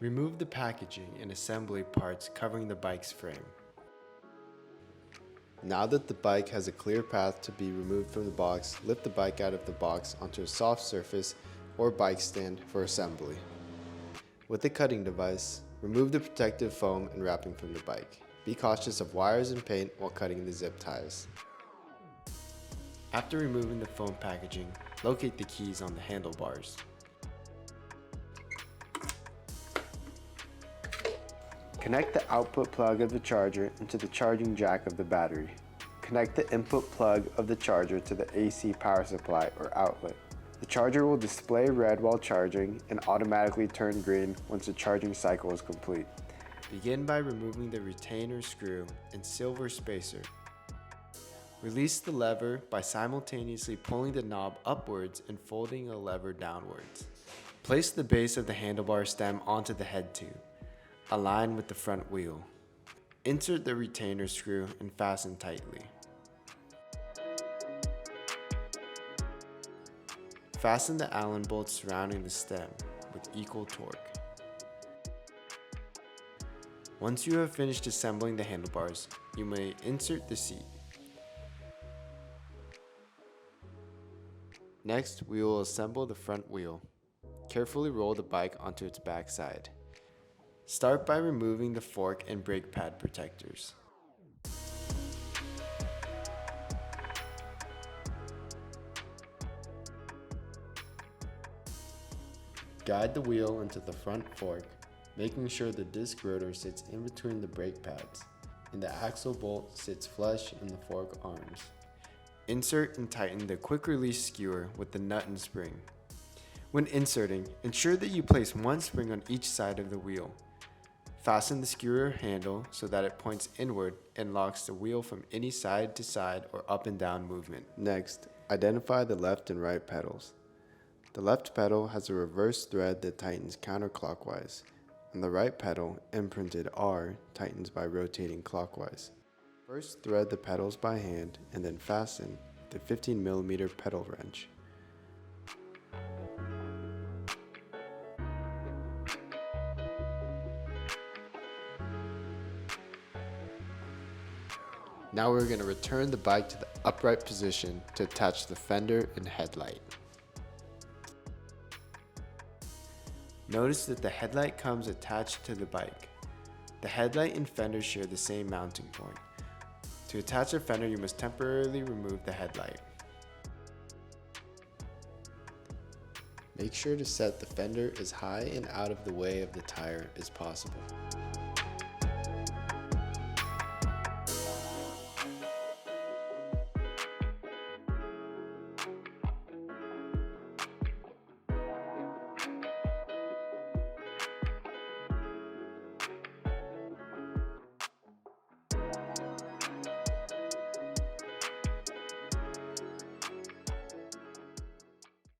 Remove the packaging and assembly parts covering the bike's frame. Now that the bike has a clear path to be removed from the box, lift the bike out of the box onto a soft surface or bike stand for assembly. With a cutting device, remove the protective foam and wrapping from the bike. Be cautious of wires and paint while cutting the zip ties. After removing the foam packaging, locate the keys on the handlebars. Connect the output plug of the charger into the charging jack of the battery. Connect the input plug of the charger to the AC power supply or outlet. The charger will display red while charging and automatically turn green once the charging cycle is complete. Begin by removing the retainer screw and silver spacer. Release the lever by simultaneously pulling the knob upwards and folding a lever downwards. Place the base of the handlebar stem onto the head tube. Align with the front wheel. Insert the retainer screw and fasten tightly. Fasten the Allen bolts surrounding the stem with equal torque. Once you have finished assembling the handlebars, you may insert the seat. Next, we will assemble the front wheel. Carefully roll the bike onto its back side. Start by removing the fork and brake pad protectors. Guide the wheel into the front fork, making sure the disc rotor sits in between the brake pads and the axle bolt sits flush in the fork arms. Insert and tighten the quick release skewer with the nut and spring. When inserting, ensure that you place one spring on each side of the wheel. Fasten the skewer handle so that it points inward and locks the wheel from any side to side or up and down movement. Next, identify the left and right pedals. The left pedal has a reverse thread that tightens counterclockwise, and the right pedal, imprinted R, tightens by rotating clockwise. First thread the pedals by hand and then fasten the 15mm pedal wrench. Now we're going to return the bike to the upright position to attach the fender and headlight. Notice that the headlight comes attached to the bike. The headlight and fender share the same mounting point. To attach a fender, you must temporarily remove the headlight. Make sure to set the fender as high and out of the way of the tire as possible.